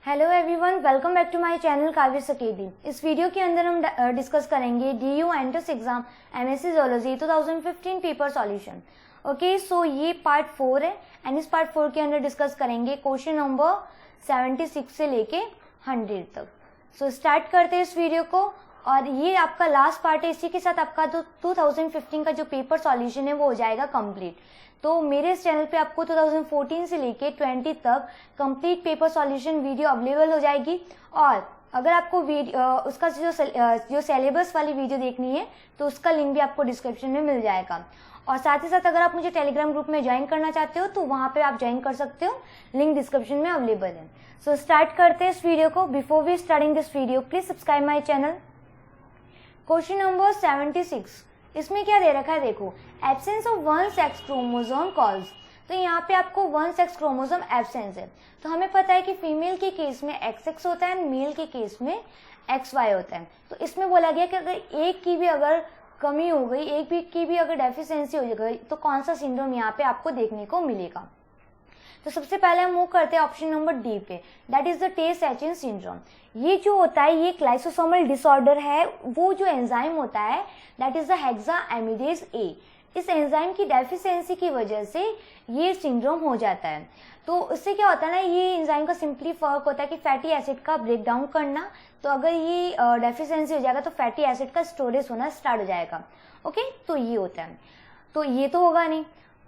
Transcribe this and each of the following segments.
Hello everyone, welcome back to my channel Kavya's academy. इस video के अंदर हम डिस्कस करेंगे DU entrance exam MSc zoology 2015 paper solution. Okay, so ये part 4 है एंड इस पार्ट 4 के अंदर डिस्कस करेंगे क्वेश्चन नंबर 76 से लेके 100 तक। सो स्टार्ट करते हैं इस वीडियो को, और ये आपका लास्ट पार्ट है। इसी के साथ आपका 2015 का जो पेपर सॉल्यूशन है वो हो जाएगा कंप्लीट। तो मेरे इस चैनल पे आपको 2014 से लेके 20 तक complete paper solution video available हो जाएगी। और अगर आपको उसका जो सिलेबस वाली वीडियो देखनी है तो उसका लिंक भी आपको डिस्क्रिप्शन में मिल जाएगा। और साथ ही साथ अगर आप मुझे टेलीग्राम ग्रुप में ज्वाइन करना चाहते हो तो वहाँ पे आप ज्वाइन कर सकते हो, लिंक डिस्क्रिप्शन में अवेलेबल है। सो स्टार्ट करते हैं इस वीडियो को। Before we starting this video please subscribe my channel. Question number 76, इसमें क्या दे रखा है देखो, absence of one sex chromosome cause. तो यहाँ पे आपको वन सेक्स क्रोमोसोम एब्सेंस है। तो हमें पता है कि फीमेल के केस में XX होता है, मेल के केस में XY होता है। तो इसमें बोला गया कि अगर एक की भी अगर कमी हो गई, एक भी की भी अगर डेफिशिएंसी हो गई तो कौन सा सिंड्रोम यहाँ पे आपको देखने को मिलेगा। तो सबसे पहले हम मूव करते हैं ऑप्शन नंबर डी पे, दैट इज द टे-सैचिन सिंड्रोम। ये जो होता है ये लाइसोसोमल डिसऑर्डर है। वो जो एंजाइम होता है दैट इज द हेक्साएमिडेज ए। इस एंजाइम की डेफिशिएंसी की वजह से ये सिंड्रोम हो जाता है। तो इससे क्या होता है ना, ये एंजाइम का सिंपली फर्क होता है कि फैटी एसिड का ब्रेक डाउन करना। तो अगर ये डेफिशिएंसी हो जाएगा तो फैटी एसिड का स्टोरेज होना स्टार्ट हो जाएगा। ओके, तो ये होता है। तो ये तो होगा नहीं।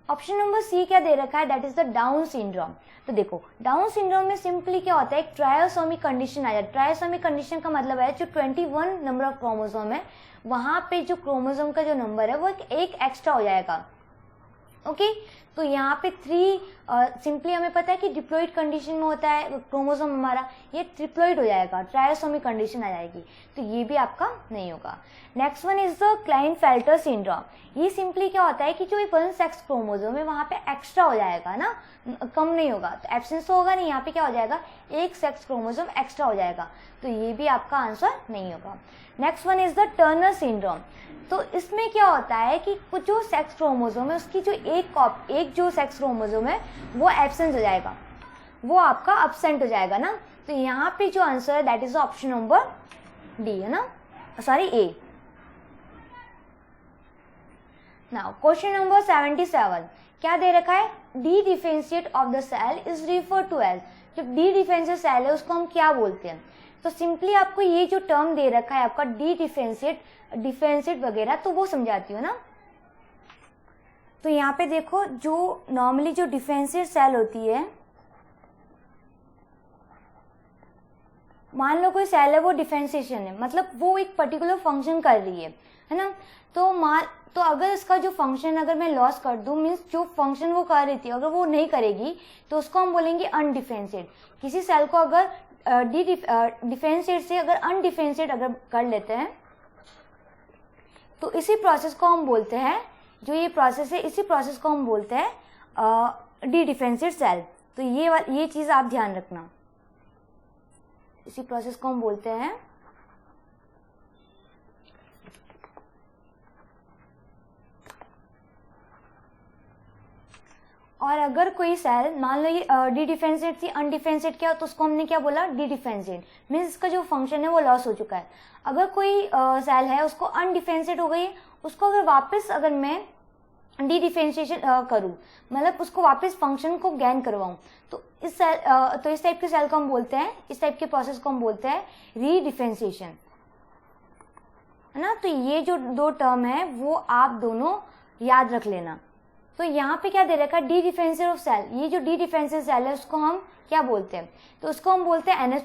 ऑप्शन नंबर सी क्या दे रखा है, that is the down syndrome. तो देखो, डाउन सिंड्रोम में सिंपली क्या होता है, एक ट्रायोसोमी कंडीशन आ जाए। ट्रायोसोमी कंडीशन का मतलब है जो 21 नंबर ऑफ क्रोमोसोम है वहां पे जो क्रोमोसोम का जो नंबर है वो एक एक्स्ट्रा हो जाएगा। ओके, तो यहाँ पे 3 सिंपली हमें पता है कि डिप्लॉइड कंडीशन में होता है क्रोमोसोम हमारा, ये ट्रिप्लॉइड हो जाएगा, ट्रायोसोमी कंडीशन आ जाएगी। तो ये भी आपका नहीं होगा। Next one is the Klinefelter syndrome. ये सिंपली क्या होता है कि जो वन सेक्स क्रोमोसोम है वहां पे एक्स्ट्रा हो जाएगा ना, कम नहीं होगा। तो एब्सेंस तो होगा नहीं, यहाँ पे क्या हो जाएगा, एक सेक्स क्रोमोसोम एक्स्ट्रा हो जाएगा। तो ये भी आपका आंसर नहीं होगा। Next one is the Turner syndrome. तो इसमें क्या होता है कि कुछ जो सेक्स क्रोमोसोम है उसकी जो एक जो सेक्स क्रोमोसोम है वो एब्सेंट हो जाएगा, वो आपका अब्सेंट हो जाएगा ना। तो यहाँ पे जो आंसर है that is option number D है ना, sorry A. Now question number 77 क्या दे रखा है, dedifferentiate of the cell is refer to as. जो डी डिफरेंशिएट सेल है उसको हम क्या बोलते हैं। तो सिंपली आपको ये जो टर्म दे रखा है आपका डी डिफरेंशिएट वगैरह, तो वो समझाती हूँ ना। तो यहाँ पे देखो, जो नॉर्मली जो डिफरेंशिएट सेल होती है, मान लो कोई सेल है वो डिफरेंशिएशन है, मतलब वो एक पर्टिकुलर फंक्शन कर रही है ना। तो अगर इसका जो फंक्शन अगर मैं लॉस कर दूं, मीन्स जो फंक्शन वो कर रही थी अगर वो नहीं करेगी तो उसको हम बोलेंगे अनडिफरेंशिएट। किसी सेल को अगर डिफरेंशिएट से अगर अनडिफरेंशिएट अगर कर लेते हैं तो इसी प्रोसेस को हम बोलते हैं, जो ये प्रोसेस है इसी प्रोसेस को हम बोलते हैं डी डिफरेंशिएट सेल। तो ये चीज आप ध्यान रखना, इसी प्रोसेस को हम बोलते हैं और अगर कोई सेल मान लो ये डी डिफरेंशिएट थी, अनडिफरेंशिएट किया तो उसको हमने क्या बोला, डी डिफरेंशिएट, मीन्स इसका जो फंक्शन है वो लॉस हो चुका है। अगर कोई सेल है उसको अनडिफरेंशिएट हो गई, उसको अगर वापस अगर मैं डी डिफरेंशिएशन करूं, मतलब उसको वापस फंक्शन को गेन करवाऊं, तो इस टाइप के सेल को हम बोलते हैं, इस टाइप के प्रोसेस को हम बोलते हैं रीडिफरेंशिएशन, है ना। तो ये जो दो टर्म है वो आप दोनों याद रख लेना। तो यहाँ पे क्या दे रखा है, डी डिफरेंशिएट ऑफ सेल। ये जो डी डिफरेंशिएट सेल है उसको हम क्या बोलते हैं, तो उसको हम बोलते हैं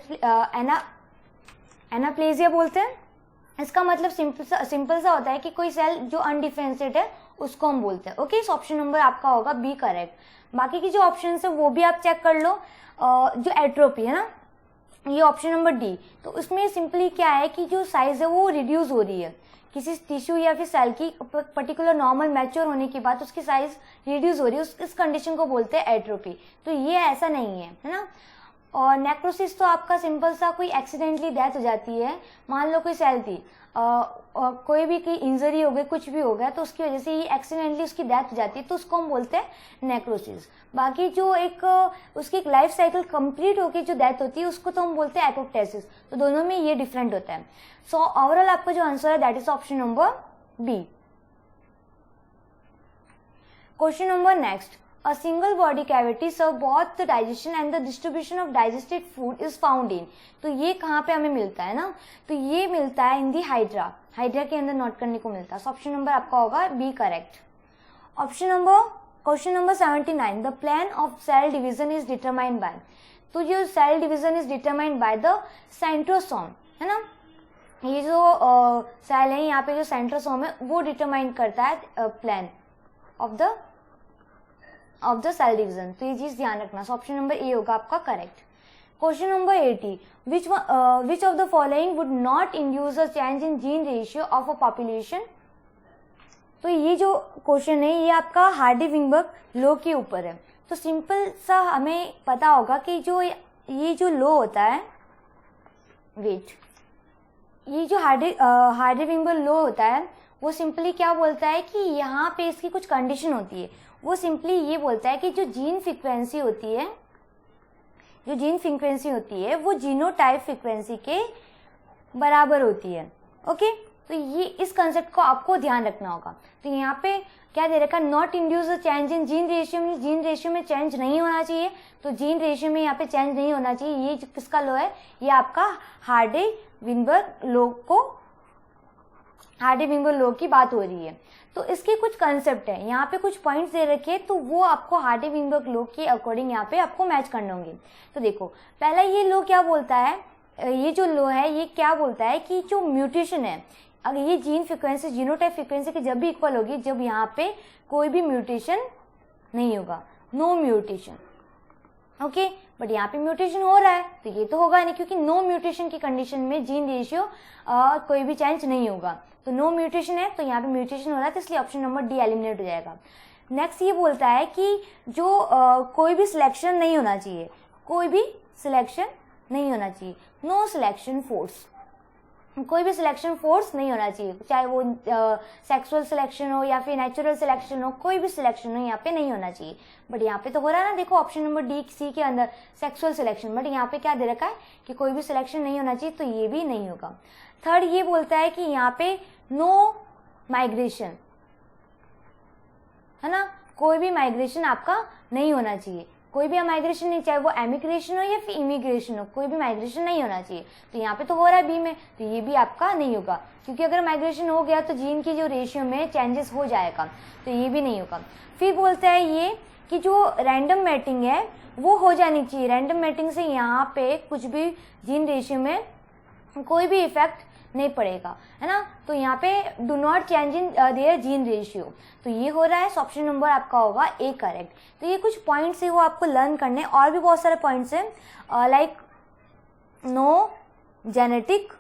एनाप्लेजिया बोलते हैं। इसका मतलब सिंपल सा होता है कि कोई सेल जो अनडिफरेंशिएट है उसको हम बोलते हैं। ओके, इस ऑप्शन नंबर आपका होगा बी करेक्ट। बाकी की जो ऑप्शन है वो भी आप चेक कर लो। जो एट्रोपी है ना, ये ऑप्शन नंबर डी। तो उसमें सिंपली क्या है कि जो साइज है वो रिड्यूस हो रही है, किसी टिश्यू या फिर सेल की पर्टिकुलर नॉर्मल मैच्योर होने के बाद उसकी साइज रिड्यूस हो रही है, इस कंडीशन को बोलते हैं एट्रोपी। तो ये ऐसा नहीं है ना। और नेक्रोसिस तो आपका सिंपल सा कोई एक्सीडेंटली डेथ हो जाती है, मान लो कोई सेल थी, कोई भी की इंजरी हो गई, कुछ भी हो गया तो उसकी वजह से ये एक्सीडेंटली उसकी डेथ हो जाती है, तो उसको हम बोलते हैं नेक्रोसिस। बाकी जो एक उसकी एक लाइफ साइकिल कंप्लीट होकर जो डेथ होती है उसको तो हम बोलते हैं एपोप्टोसिस। तो दोनों में ये डिफरेंट होता है। सो ओवरऑल आपका जो आंसर है that is option number B. Question number next, a single body cavity serve both the digestion and the distribution of digested food is found in। तो ये कहाँ पे हमें मिलता है ना, तो ये मिलता है इन दी हाइड्रा, हाइड्रा के अंदर नोट करने को मिलता है। ऑप्शन नंबर आपका होगा B correct. Option number question number 79, the plane of cell division is determined by. तो जो cell division is determined by the centrosome है ना, ये जो सेल है यहाँ पे जो सेंट्रोसोम है वो डिटरमाइन करता है plane of the cell division. तो ये चीज ध्यान रखना। सो ऑप्शन नंबर ए होगा आपका correct. Question number 80, which of the following would not induce a change in gene ratio of a population. तो ये जो क्वेश्चन है ये आपका हार्डी-विंगबर्ग लॉ के ऊपर है। तो सिंपल सा हमें पता होगा कि जो ये जो लॉ होता है, वेट, ये जो हार्डी-विंगबर्ग लॉ होता है वो सिंपली क्या बोलता है कि यहाँ पे इसकी कुछ कंडीशन होती है। वो सिंपली ये बोलता है कि जो जीन फ्रीक्वेंसी होती है, जो जीन फ्रीक्वेंसी होती है वो जीनोटाइप फ्रीक्वेंसी के बराबर होती है। ओके, तो ये इस कंसेप्ट को आपको ध्यान रखना होगा। तो यहाँ पे क्या दे रखा, not induce a change in gene ratio में, जीन रेशियो में चेंज नहीं होना चाहिए। तो जीन रेशियो में यहाँ पे चेंज नहीं होना चाहिए। ये किसका लॉ है, ये आपका हार्डी-विंगबर्ग लॉ को, हार्डी-विंगबर्ग लॉ की बात हो रही है। तो इसके कुछ कंसेप्ट है, यहाँ पे कुछ पॉइंट्स दे रखे हैं, तो वो आपको हार्डी-विंगबर्ग लॉ के अकॉर्डिंग यहाँ पे आपको मैच करने होंगे। तो देखो पहला ये लॉ क्या बोलता है, ये जो लॉ है ये क्या बोलता है कि जो म्यूटेशन है, अगर ये जीन फ्रीक्वेंसी जीनोटाइप फ्रीक्वेंसी की जब भी इक्वल होगी जब यहाँ पे कोई भी म्यूटेशन नहीं होगा, नो म्यूटेशन। ओके, बट यहाँ पे म्यूटेशन हो रहा है तो ये तो होगा नहीं, क्योंकि नो म्यूटेशन की कंडीशन में जीन रेशियो कोई भी चेंज नहीं होगा। तो नो म्यूटेशन है तो यहाँ पे म्यूटेशन हो रहा है, तो इसलिए ऑप्शन नंबर डी एलिमिनेट हो जाएगा। नेक्स्ट ये बोलता है कि जो कोई भी सिलेक्शन नहीं होना चाहिए, कोई भी सिलेक्शन नहीं होना चाहिए, नो सिलेक्शन फोर्स, कोई भी सिलेक्शन फोर्स नहीं होना चाहिए, चाहे वो सेक्सुअल सिलेक्शन हो या फिर नेचुरल सिलेक्शन हो, कोई भी सिलेक्शन हो यहाँ पे नहीं होना चाहिए। बट यहाँ पे तो हो रहा है ना, देखो ऑप्शन नंबर डी सी के अंदर सेक्सुअल सिलेक्शन, बट यहाँ पे क्या दे रखा है कि कोई भी सिलेक्शन नहीं होना चाहिए, तो ये भी नहीं होगा। थर्ड ये बोलता है कि यहाँ पे नो माइग्रेशन है ना, कोई भी माइग्रेशन आपका नहीं होना चाहिए, कोई भी माइग्रेशन नहीं, चाहे वो एमिग्रेशन हो या फिर इमिग्रेशन हो, कोई भी माइग्रेशन नहीं होना चाहिए। तो यहाँ पे तो हो रहा है बी में, तो ये भी आपका नहीं होगा, क्योंकि अगर माइग्रेशन हो गया तो जीन की जो रेशियो में चेंजेस हो जाएगा, तो ये भी नहीं होगा। फिर बोलता है ये कि जो रैंडम मैटिंग है वो हो जानी चाहिए, रैंडम मैटिंग से यहाँ पे कुछ भी जीन रेशियो में कोई भी इफेक्ट नहीं पड़ेगा, है ना। तो यहाँ पे do not change in their gene ratio, तो ये हो रहा है। ऑप्शन नंबर आपका होगा ए करेक्ट। तो ये कुछ पॉइंट्स है वो आपको लर्न करने, और भी बहुत सारे पॉइंट्स हैं लाइक नो जेनेटिक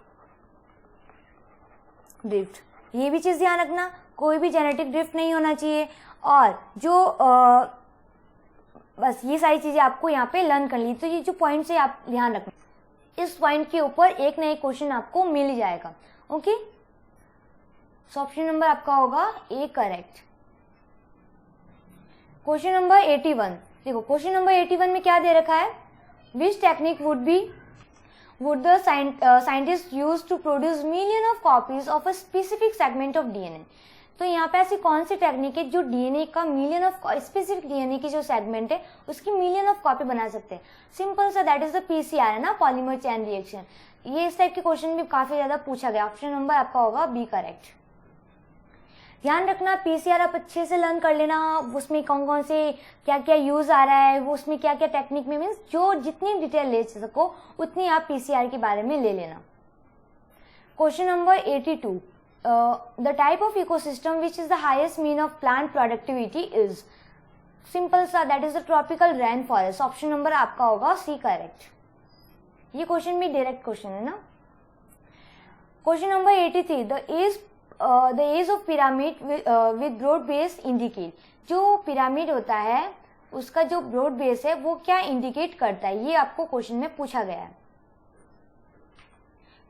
ड्रिफ्ट, ये भी चीज ध्यान रखना, कोई भी जेनेटिक ड्रिफ्ट नहीं होना चाहिए। और जो बस ये सारी चीजें आपको यहाँ पे लर्न कर ली। तो ये जो पॉइंट्स है आप ध्यान रखना, इस पॉइंट के ऊपर एक ना एक क्वेश्चन आपको मिल ही जाएगा। ओके, सो ऑप्शन नंबर आपका होगा ए करेक्ट। क्वेश्चन नंबर 81, देखो क्वेश्चन नंबर 81 में क्या दे रखा है, which technique would the scientist use to produce million of copies of a specific segment of DNA। तो यहाँ पे ऐसी कौन सी टेक्निक है जो डीएनए का मिलियन ऑफ स्पेसिफिक डीएनए की जो सेगमेंट है उसकी मिलियन ऑफ कॉपी बना सकते हैं। सिंपल सा, दैट इज द पीसीआर है ना, पॉलीमर चेन रिएक्शन। ये इस टाइप के क्वेश्चन भी काफी ज्यादा पूछा गया। ऑप्शन नंबर आपका होगा बी करेक्ट। ध्यान रखना, पीसीआर आप अच्छे से लर्न कर लेना, उसमें कौन कौन से क्या क्या यूज आ रहा है, वो उसमें क्या क्या टेक्निक में, मीन्स जो जितनी डिटेल ले सको उतनी आप पीसीआर के बारे में ले लेना। Question number 82, the type of ecosystem which is the highest mean of plant productivity is। Simple सा, that is the tropical rain forest. Option number आपका होगा सी करेक्ट। ये क्वेश्चन भी डायरेक्ट क्वेश्चन है ना। Question number 83, the age of pyramid with broad base indicate। जो pyramid होता है उसका जो ब्रॉड बेस है वो क्या इंडिकेट करता है, ये आपको क्वेश्चन में पूछा गया है।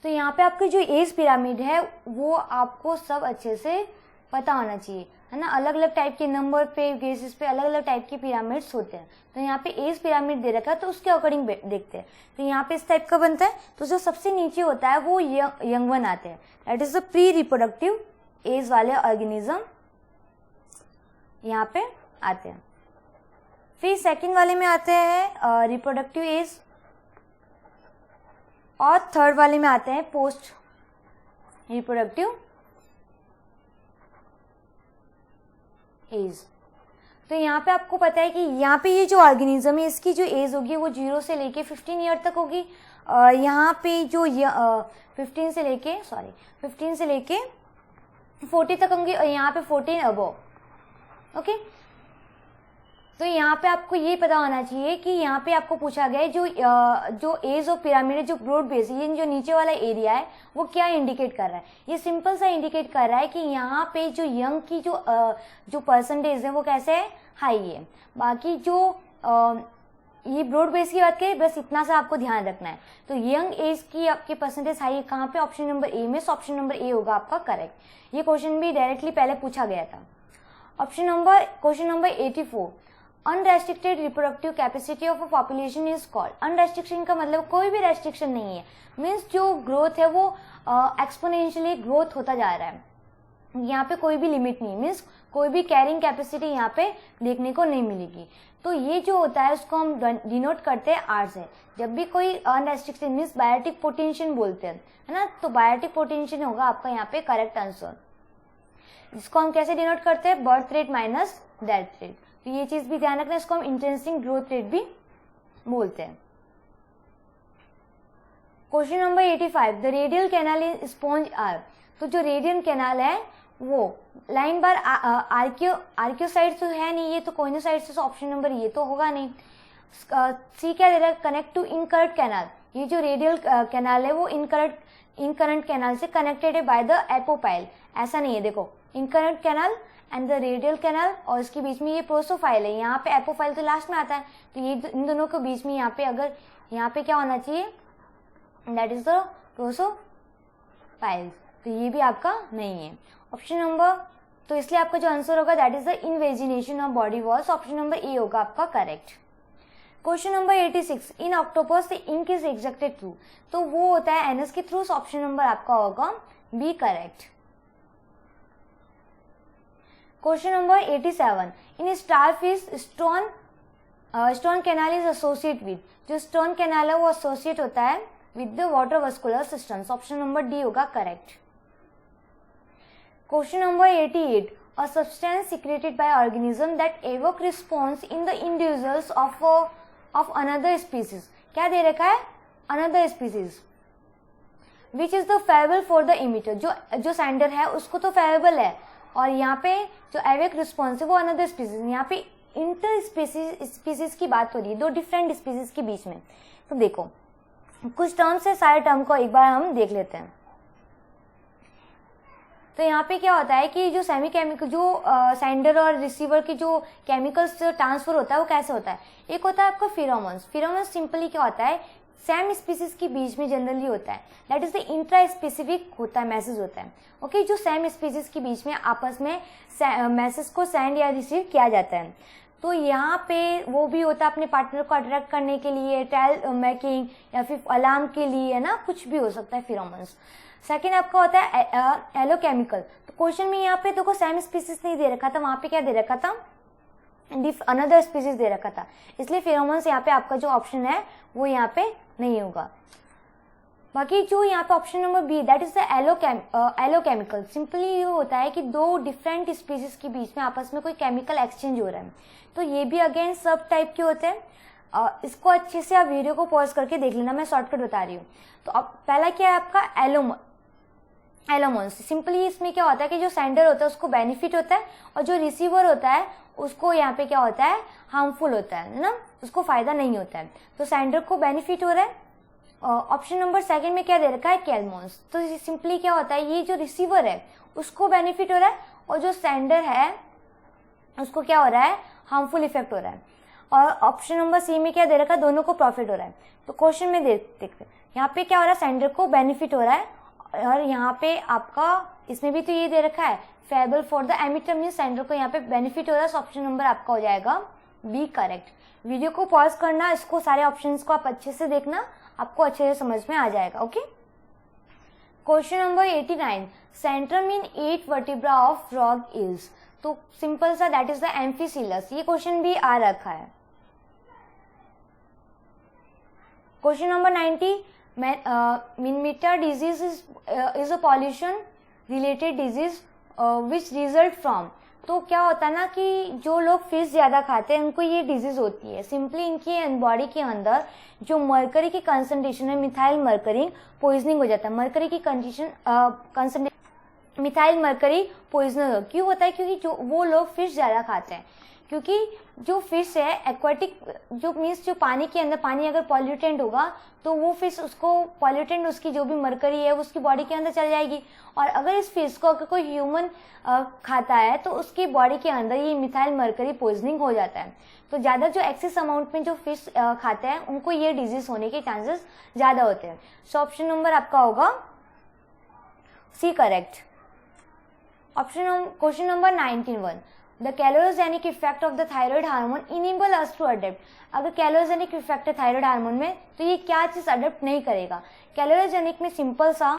तो यहाँ पे आपकी जो एज पिरामिड है वो आपको सब अच्छे से पता होना चाहिए, है ना। अलग अलग टाइप के नंबर पे, बेसिस पे अलग अलग टाइप के पिरामिड्स होते हैं। तो यहाँ पे एज पिरामिड दे रखा है, तो उसके अकॉर्डिंग देखते हैं। तो यहाँ पे इस टाइप का बनता है। तो जो सबसे नीचे होता है वो यंग वन आते हैं, that is the pre reproductive age वाले ऑर्गेनिज्म यहाँ पे आते हैं। फिर सेकंड वाले में आते हैं रिप्रोडक्टिव एज, और थर्ड वाले में आते हैं पोस्ट रिप्रोडक्टिव एज। तो यहाँ पे आपको पता है कि यहाँ पे ये जो ऑर्गेनिज्म है इसकी जो एज होगी वो 0 से लेके 15 ईयर तक होगी। यहाँ पे जो 15 से लेके 40 तक होंगी, और यहाँ पे 14 अबव। ओके, तो यहाँ पे आपको ये पता होना चाहिए कि यहाँ पे आपको पूछा गया है जो एज ऑफ पिरामिड है, जो ब्रॉड बेस है, ये जो नीचे वाला एरिया है वो क्या इंडिकेट कर रहा है। ये सिंपल सा इंडिकेट कर रहा है कि यहाँ पे जो यंग की जो परसेंटेज है वो कैसे है, हाई है। बाकी जो ये ब्रॉड बेस की बात करें, बस इतना सा आपको ध्यान रखना है। तो यंग एज की आपकी परसेंटेज हाई है कहाँ पे, ऑप्शन नंबर ए में। सो ऑप्शन नंबर ए होगा आपका करेक्ट। ये क्वेश्चन भी डायरेक्टली पहले पूछा गया था। Question number 84, unrestricted reproductive capacity of a population is called. Unrestriction का मतलब कोई भी रेस्ट्रिक्शन नहीं है, मीन्स जो ग्रोथ है वो एक्सपोनेंशियली ग्रोथ होता जा रहा है। यहाँ पे कोई भी लिमिट नहीं, मीन्स कोई भी कैरिंग कैपेसिटी यहाँ पे देखने को नहीं मिलेगी। तो ये जो होता है उसको हम डिनोट करते हैं आर से। जब भी कोई अनरेस्ट्रिक्टेड मीन्स बायोटिक पोटेंशियल बोलते हैं, है ना, तो बायोटिक पोटेंशियल होगा आपका यहाँ पे करेक्ट आंसर। इसको हम कैसे डिनोट करते हैं, birth rate minus death rate. तो ये चीज भी ध्यान रखना, इसको हम इंट्रिंसिक ग्रोथ रेट भी बोलते हैं। Question number 85, the radial canal in sponge are. तो जो रेडियल कैनाल है वो लाइन बार आर्कियोसाइड तो है नहीं, ये तो कोइनोसाइड से, ऑप्शन नंबर ये तो होगा नहीं। सी क्या दे रहा है, कनेक्ट टू इनकरेक्ट कैनाल। ये जो रेडियल कैनाल है वो इनकरेंट कैनाल से कनेक्टेड है बाय द एपोपाइल। ऐसा नहीं है, देखो incurrent canal and the radial canal, और इसके बीच में ये प्रोसोफाइल है। यहाँ पे एपोफाइल तो लास्ट में आता है, तो ये इन दोनों के बीच में यहाँ पे अगर यहाँ पे क्या होना चाहिए, दैट इज द प्रोसोफाइल। तो ये भी आपका नहीं है ऑप्शन नंबर। तो इसलिए आपका जो आंसर होगा that is the invagination of body walls. Option number A होगा आपका correct. Question number 86, in octopus the ink is ejected through. तो वो होता है एनएस के थ्रू। ऑप्शन नंबर आपका होगा B correct. Question number 87, in starfish stone canal is associate with. जो स्टोन कैनाल है वो एसोसिएट होता है with the water vascular system. Option number D होगा correct. Question number 88, a substance secreted by organism that evoke response in the individuals of another species। क्या दे रखा है, another species which is the favorable for the emitter। जो sender है उसको तो favourable है, और यहाँ पे जो एवेक रिस्पॉन्स है वो अनदर स्पीसीज। यहाँ पे इंटर स्पीसीज की बात हो रही है, दो डिफरेंट स्पीसीज के बीच में। तो देखो कुछ टर्म्स है, सारे टर्म को एक बार हम देख लेते हैं। तो यहाँ पे क्या होता है कि जो सेमी केमिकल, जो सेंडर और रिसीवर की जो केमिकल्स ट्रांसफर होता है वो कैसे होता है। एक होता है आपका फिरोमोन्स। फिरोमोन्स सिंपली क्या होता है, सेम स्पीसीज के बीच में जनरली होता है, that is the intra specific होता है, मैसेज होता है। ओके, जो सेम स्पीसीज के बीच में आपस में मैसेज को सेंड या रिसीव किया जाता है। तो यहाँ पे वो भी होता है अपने पार्टनर को अट्रैक्ट करने के लिए, ट्रायल मेकिंग, या फिर अलार्म के लिए, है ना, कुछ भी हो सकता है फिरोमोन्स। सेकेंड आपका होता है एलोकेमिकल। तो क्वेश्चन में यहाँ पे देखो सेम स्पीसीज नहीं दे रखा था, वहां पे क्या दे रखा था, अनदर स्पीसीज दे रखा था, इसलिए फिरोमोन्स यहाँ पे आपका जो ऑप्शन है वो यहाँ पे नहीं होगा। बाकी जो यहाँ पे option number B, that is the allelochemical. Simply ये होता है कि दो डिफरेंट स्पीसीज के बीच में आपस में कोई केमिकल एक्सचेंज हो रहा है। तो ये भी अगेन सब टाइप के होते हैं। इसको अच्छे से आप वीडियो को पॉज करके देख लेना, मैं शॉर्टकट बता रही हूँ। तो अब पहला क्या है आपका एलोमोन्स। सिंपली इसमें क्या होता है कि जो सेंडर होता है उसको बेनिफिट होता है, और जो रिसीवर होता है उसको यहाँ पे क्या होता है, हार्मफुल होता है ना, उसको फायदा नहीं होता है। तो सेंडर को बेनिफिट हो रहा है। ऑप्शन नंबर सेकंड में क्या दे रखा है, कैलमोन्स। तो सिंपली क्या होता है, ये जो रिसीवर है उसको बेनिफिट हो रहा है, और जो सेंडर है उसको क्या हो रहा है, हार्मफुल इफेक्ट हो रहा है। और ऑप्शन नंबर सी में क्या दे रखा है, दोनों को प्रॉफिट हो रहा है। तो क्वेश्चन में देखते हैं यहाँ पे क्या हो रहा है, सेंडर को बेनिफिट हो रहा है और यहाँ पे आपका इसमें भी तो ये दे रखा है fable for the emitter means sender को यहाँ पे बेनिफिट हो रहा है। ऑप्शन नंबर आपका हो जाएगा बी करेक्ट। वीडियो को पॉज करना, इसको सारे ऑप्शंस को आप अच्छे से देखना, आपको अच्छे से समझ में आ जाएगा। Okay, question number 89, Centrum in 8 vertebra of frog is. तो सिंपल सा दैट इज द एम्फिसिलस। ये क्वेश्चन भी आ रखा है। Question number 90, Minmata disease is a pollution related disease which result from। तो क्या होता है ना कि जो लोग फिश ज़्यादा खाते हैं उनको ये डिजीज होती है। सिंपली इनकी बॉडी के अंदर जो मरकरी की कंसंट्रेशन है, मिथाइल मरकरी पॉइजनिंग हो जाता है। मरकरी की कंसंट्रेशन मिथाइल मरकरी पॉइजनर क्यों होता है, क्योंकि जो वो लोग फिश ज़्यादा खाते हैं। क्योंकि जो फिश है एक्वाटिक, जो मीन्स जो पानी के अंदर, पानी अगर पॉल्यूटेंट होगा तो वो फिश उसको पॉल्यूटेंट उसकी जो भी मरकरी है उसकी बॉडी के अंदर चल जाएगी। और अगर इस फिश को अगर कोई ह्यूमन खाता है तो उसकी बॉडी के अंदर ये मिथाइल मरकरी पॉइजनिंग हो जाता है। तो ज़्यादा जो एक्सेस अमाउंट में जो फिश खाते हैं उनको ये डिजीज होने के चांसेस ज़्यादा होते हैं। सो ऑप्शन नंबर आपका होगा C correct. Question number 91, the calorigenic effect of the thyroid hormone enable us to adapt. अगर कैलोरोजेनिक इफेक्ट है थायराइड हार्मोन में तो ये क्या चीज अडेप्ट नहीं करेगा। कैलोरोजेनिक में सिंपल सा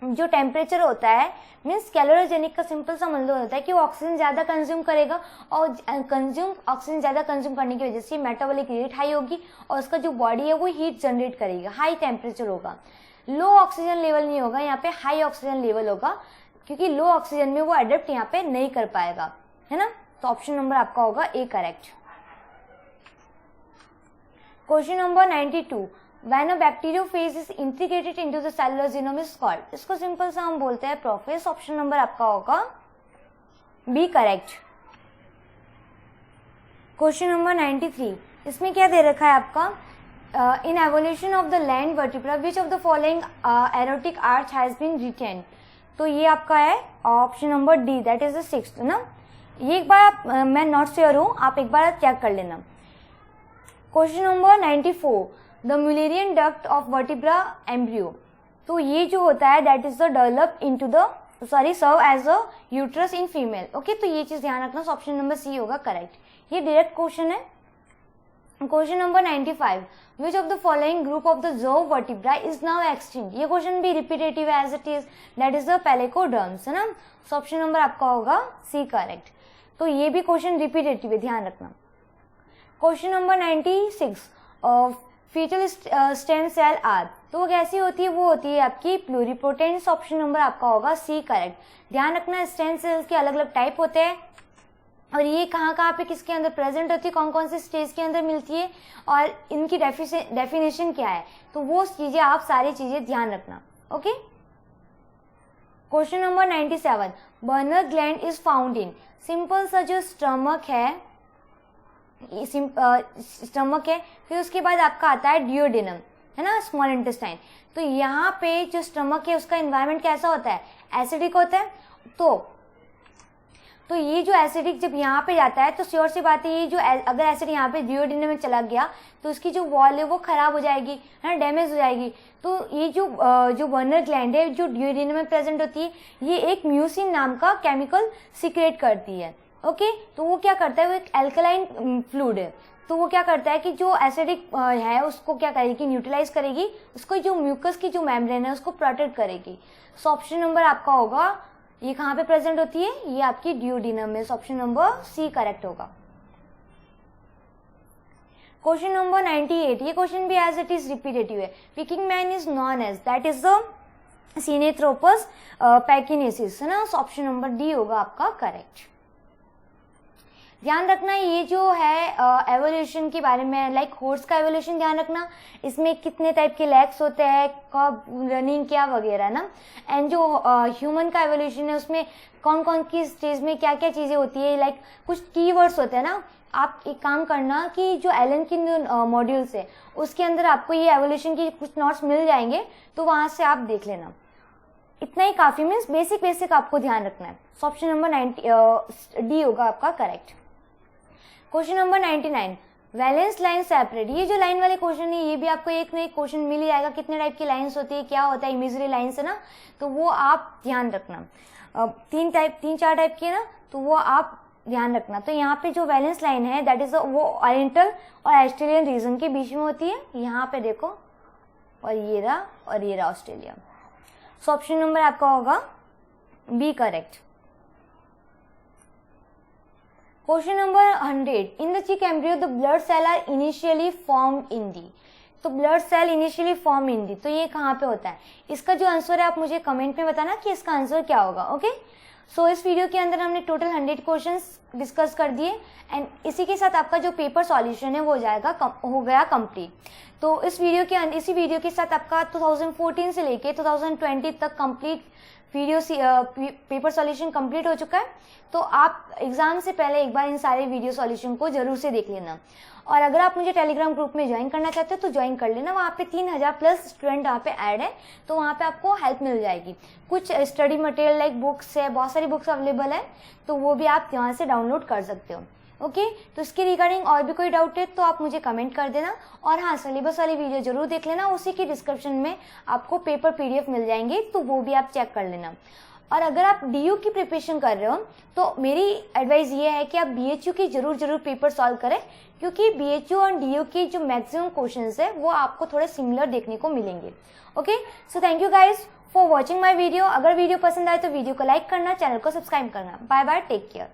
जो टेम्परेचर होता है, मीन्स कैलोरोजेनिक का सिंपल सा मतलब होता है कि वो ऑक्सीजन ज्यादा कंज्यूम करेगा और ऑक्सीजन ज्यादा कंज्यूम करने की वजह से मेटाबॉलिक रेट हाई होगी और उसका जो बॉडी है वो हीट जनरेट करेगा, हाई टेम्परेचर होगा। लो ऑक्सीजन लेवल नहीं होगा, यहाँ पे हाई ऑक्सीजन लेवल होगा, क्योंकि लो ऑक्सीजन में वो अडेप्ट यहाँ पे नहीं कर पाएगा, है ना। तो ऑप्शन नंबर आपका होगा A correct. Question number 92, when a bacteriophage is integrated into the cellular genome is called. इसको सिंपल सा हम बोलते हैं प्रोफेज। ऑप्शन नंबर आपका होगा बी करेक्ट। क्वेश्चन नंबर 93, इसमें क्या दे रखा है आपका, in evolution of the land vertebra which of the following aortic arch has been retain. तो ये आपका है option number D, that is the sixth ना। ये एक बार आप, मैं नॉट श्योर हूँ, आप एक बार चेक कर लेना। Question number 94, the Mullerian duct of vertebra embryo. तो ये जो होता है that is the develop into the serve as a uterus in female. Okay, तो ये चीज ध्यान रखना। ऑप्शन नंबर सी होगा करेक्ट। ये डायरेक्ट क्वेश्चन है। Question number 95, which of the following group of the zoo vertebra is now extinct. ये question भी repetitive as it is, that is the placoderms, है ना। सो ऑप्शन नंबर आपका होगा C correct. तो ये भी क्वेश्चन रिपीटेटिव है, ध्यान रखना। Question number 96, foetal stem cell are. तो वो कैसी होती है, वो होती है आपकी प्लूरिपोटेंट। ऑप्शन नंबर आपका होगा सी करेक्ट। ध्यान रखना स्टेम सेल्स के अलग अलग टाइप होते हैं और ये कहाँ कहाँ पे किसके अंदर प्रेजेंट होती है, कौन कौन से स्टेज के अंदर मिलती है और इनकी डेफिनेशन क्या है। तो वो चीजें आप सारी चीजें ध्यान रखना। Okay, question number 97, burner gland is found in. Simple सा जो स्टमक है, स्टमक है, फिर उसके बाद आपका आता है डियोडेनम, है ना, स्मॉल इंटेस्टाइन। तो यहाँ पे जो स्टमक है उसका एनवायरनमेंट कैसा होता है, एसिडिक होता है। तो ये जो एसिडिक जब यहाँ पे जाता है तो श्योर सी बात है, ये जो अगर एसिड यहाँ पे डियोडेनम में चला गया तो उसकी जो वॉल है वो खराब हो जाएगी, है ना, डैमेज हो जाएगी। तो ये जो बर्नर ग्लैंड है जो डियोडेनम में प्रेजेंट होती है, ये एक म्यूसिन नाम का केमिकल सीक्रेट करती है। ओके, तो वो क्या करता है, वो एक एल्कलाइन फ्लूइड है। तो वो क्या करता है कि जो एसिडिक है उसको क्या करेगी, न्यूट्रलाइज करेगी, उसको जो म्यूकस की जो मेम्ब्रेन है उसको प्रोटेक्ट करेगी। सो ऑप्शन नंबर आपका होगा, ये कहाँ पे प्रेजेंट होती है, ये आपकी डियोडेनम में। ऑप्शन नंबर सी करेक्ट होगा। क्वेश्चन नंबर 98, ये क्वेश्चन भी एज इट इज रिपीटेटिव है। Peking man is known as, that is the Sinanthropus pekinensis, है ना। ऑप्शन नंबर डी होगा आपका करेक्ट। ध्यान रखना ये जो है एवोल्यूशन के बारे में, लाइक हॉर्स का एवोल्यूशन ध्यान रखना, इसमें कितने टाइप के लेग्स होते हैं, कब रनिंग क्या वगैरह ना। एंड जो ह्यूमन का एवोल्यूशन है उसमें कौन कौन की स्टेज में क्या क्या चीजें होती है, लाइक कुछ कीवर्ड्स होते हैं ना। आप एक काम करना कि जो एलन की मॉड्यूल्स है उसके अंदर आपको ये एवोल्यूशन की कुछ नोट्स मिल जाएंगे, तो वहां से आप देख लेना। इतना ही काफी, मीन्स बेसिक आपको ध्यान रखना है। ऑप्शन नंबर डी होगा आपका correct. Question number 99, valence line separate, ये जो लाइन वाले क्वेश्चन है ये भी आपको एक ना एक क्वेश्चन मिल ही जाएगा, कितने टाइप की लाइंस होती है, क्या होता है इमेजरी लाइंस है ना, तो वो आप ध्यान रखना। 3-4 टाइप की है ना, तो वो आप ध्यान रखना। तो यहाँ पे जो वैलेंस लाइन है दैट इज वो ओरिएंटल और ऑस्ट्रेलियन रीजन के बीच में होती है, यहाँ पे देखो, और ये रहा ऑस्ट्रेलिया। सो ऑप्शन नंबर आपका होगा B correct. Question number 100, in the chick embryo the blood cell are initially formed in the, तो blood cell initially form in the, तो ये कहाँ पे होता है, इसका जो आंसर है आप मुझे कमेंट में बताना कि इसका आंसर क्या होगा। ओके, सो इस वीडियो के अंदर हमने टोटल 100 क्वेश्चंस डिस्कस कर दिए एंड इसी के साथ आपका जो पेपर सॉल्यूशन है वो हो गया कंप्लीट। तो इसी वीडियो के साथ आपका 2014 से लेके 2020 तक कंप्लीट पेपर सॉल्यूशन कंप्लीट हो चुका है। तो आप एग्जाम से पहले एक बार इन सारे वीडियो सॉल्यूशन को जरूर से देख लेना, और अगर आप मुझे टेलीग्राम ग्रुप में ज्वाइन करना चाहते हो तो ज्वाइन कर लेना, वहाँ पे 3000 प्लस स्टूडेंट वहाँ पे ऐड है, तो वहाँ पे आपको हेल्प मिल जाएगी। कुछ स्टडी मटेरियल लाइक बुक्स है, बहुत सारी बुक्स अवेलेबल है, तो वो भी आप यहाँ से डाउनलोड कर सकते हो। ओके, तो इसके रिगार्डिंग और भी कोई डाउट है तो आप मुझे कमेंट कर देना, और हाँ सिलेबस वाली वीडियो जरूर देख लेना, उसी की डिस्क्रिप्शन में आपको पेपर PDF मिल जाएंगे, तो वो भी आप चेक कर लेना। और अगर आप DU की प्रिपरेशन कर रहे हो तो मेरी एडवाइस ये है कि आप BHU की जरूर पेपर सॉल्व करें, क्योंकि BHU और DU की जो मैक्सिमम क्वेश्चंस है वो आपको थोड़े सिमिलर देखने को मिलेंगे। Okay, so thank you guys for watching my video. अगर वीडियो पसंद आए तो वीडियो को लाइक करना, चैनल को सब्सक्राइब करना। Bye bye, take care.